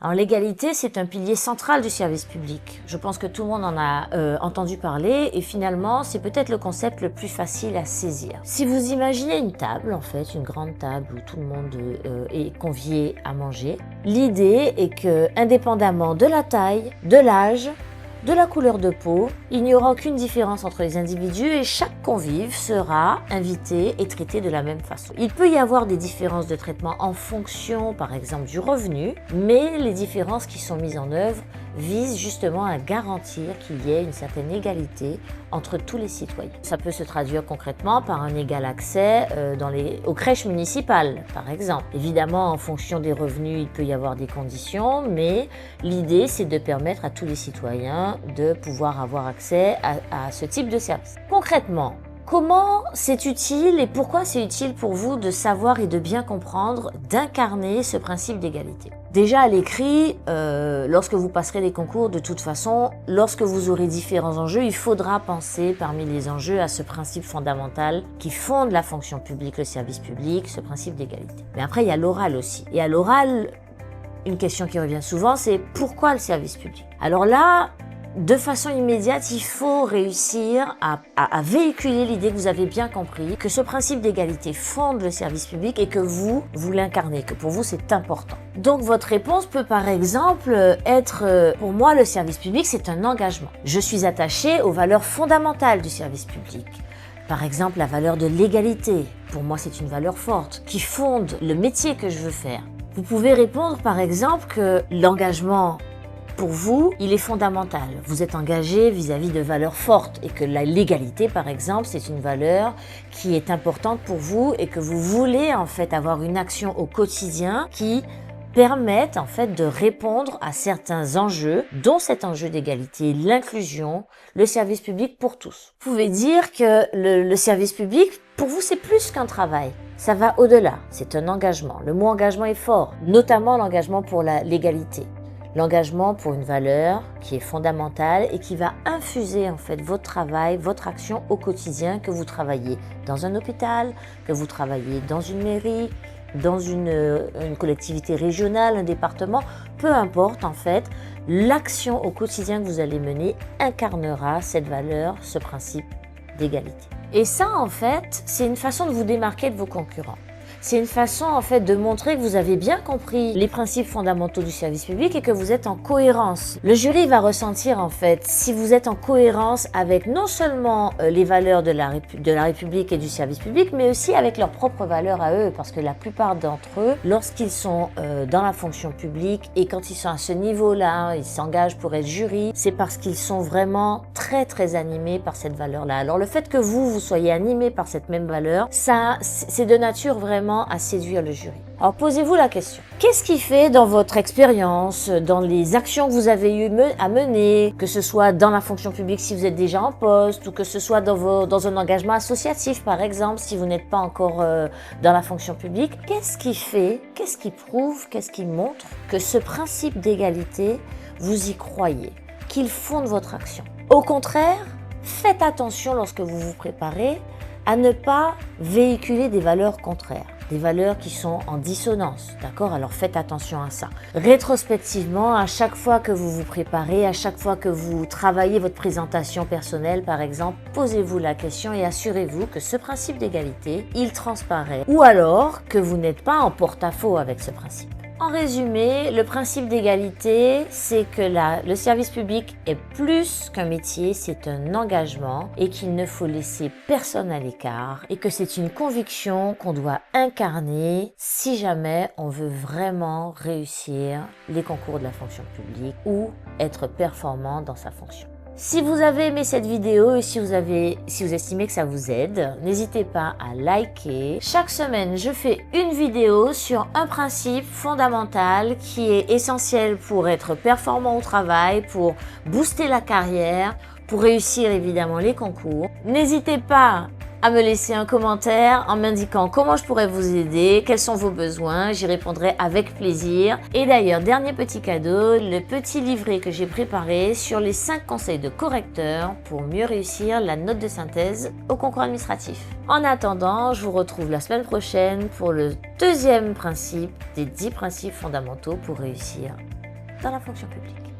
Alors l'égalité, c'est un pilier central du service public. Je pense que tout le monde en a entendu parler et finalement, c'est peut-être le concept le plus facile à saisir. Si vous imaginez une table, en fait, une grande table où tout le monde est convié à manger, l'idée est que, indépendamment de la taille, de l'âge, de la couleur de peau, il n'y aura aucune différence entre les individus et chaque convive sera invité et traité de la même façon. Il peut y avoir des différences de traitement en fonction, par exemple, du revenu, mais les différences qui sont mises en œuvre visent justement à garantir qu'il y ait une certaine égalité entre tous les citoyens. Ça peut se traduire concrètement par un égal accès aux crèches municipales, par exemple. Évidemment, en fonction des revenus, il peut y avoir des conditions, mais l'idée, c'est de permettre à tous les citoyens de pouvoir avoir accès à ce type de service. Concrètement, comment c'est utile et pourquoi c'est utile pour vous de savoir et de bien comprendre, d'incarner ce principe d'égalité? Déjà à l'écrit, lorsque vous passerez les concours, de toute façon, lorsque vous aurez différents enjeux, il faudra penser parmi les enjeux à ce principe fondamental qui fonde la fonction publique, le service public, ce principe d'égalité. Mais après, il y a l'oral aussi. Et à l'oral, une question qui revient souvent, c'est pourquoi le service public? Alors là, de façon immédiate, il faut réussir à véhiculer l'idée que vous avez bien compris, que ce principe d'égalité fonde le service public et que vous l'incarnez, que pour vous c'est important. Donc votre réponse peut par exemple être, pour moi le service public c'est un engagement. Je suis attaché aux valeurs fondamentales du service public. Par exemple la valeur de l'égalité, pour moi c'est une valeur forte, qui fonde le métier que je veux faire. Vous pouvez répondre par exemple que l'engagement pour vous, il est fondamental. Vous êtes engagé vis-à-vis de valeurs fortes et que la légalité, par exemple, c'est une valeur qui est importante pour vous et que vous voulez en fait avoir une action au quotidien qui permette en fait de répondre à certains enjeux, dont cet enjeu d'égalité, l'inclusion, le service public pour tous. Vous pouvez dire que le service public, pour vous, c'est plus qu'un travail. Ça va au-delà. C'est un engagement. Le mot engagement est fort, notamment l'engagement pour l'égalité. L'engagement pour une valeur qui est fondamentale et qui va infuser en fait votre travail, votre action au quotidien, que vous travaillez dans un hôpital, que vous travaillez dans une mairie, dans une collectivité régionale, un département, peu importe en fait, l'action au quotidien que vous allez mener incarnera cette valeur, ce principe d'égalité. Et ça en fait, c'est une façon de vous démarquer de vos concurrents. C'est une façon en fait de montrer que vous avez bien compris les principes fondamentaux du service public et que vous êtes en cohérence. Le jury va ressentir en fait si vous êtes en cohérence avec non seulement les valeurs de la République et du service public, mais aussi avec leurs propres valeurs à eux, parce que la plupart d'entre eux, lorsqu'ils sont dans la fonction publique et quand ils sont à ce niveau-là, ils s'engagent pour être jury, c'est parce qu'ils sont vraiment très très animés par cette valeur-là. Alors le fait que vous soyez animés par cette même valeur, ça c'est de nature vraiment à séduire le jury. Alors posez-vous la question. Qu'est-ce qui fait dans votre expérience, dans les actions que vous avez eu à mener, que ce soit dans la fonction publique si vous êtes déjà en poste ou que ce soit dans un engagement associatif par exemple si vous n'êtes pas encore dans la fonction publique, qu'est-ce qui prouve, qu'est-ce qui montre que ce principe d'égalité, vous y croyez, qu'il fonde votre action? Au contraire, faites attention lorsque vous vous préparez à ne pas véhiculer des valeurs contraires, des valeurs qui sont en dissonance, d'accord? Alors faites attention à ça. Rétrospectivement, à chaque fois que vous vous préparez, à chaque fois que vous travaillez votre présentation personnelle par exemple, posez-vous la question et assurez-vous que ce principe d'égalité, il transparaît ou alors que vous n'êtes pas en porte-à-faux avec ce principe. En résumé, le principe d'égalité, c'est que le service public est plus qu'un métier, c'est un engagement et qu'il ne faut laisser personne à l'écart et que c'est une conviction qu'on doit incarner si jamais on veut vraiment réussir les concours de la fonction publique ou être performant dans sa fonction. Si vous avez aimé cette vidéo et si vous estimez que ça vous aide, n'hésitez pas à liker. Chaque semaine, je fais une vidéo sur un principe fondamental qui est essentiel pour être performant au travail, pour booster la carrière, pour réussir évidemment les concours. N'hésitez pas à me laisser un commentaire en m'indiquant comment je pourrais vous aider, quels sont vos besoins, j'y répondrai avec plaisir. Et d'ailleurs, dernier petit cadeau, le petit livret que j'ai préparé sur les 5 conseils de correcteur pour mieux réussir la note de synthèse au concours administratif. En attendant, je vous retrouve la semaine prochaine pour le deuxième principe des 10 principes fondamentaux pour réussir dans la fonction publique.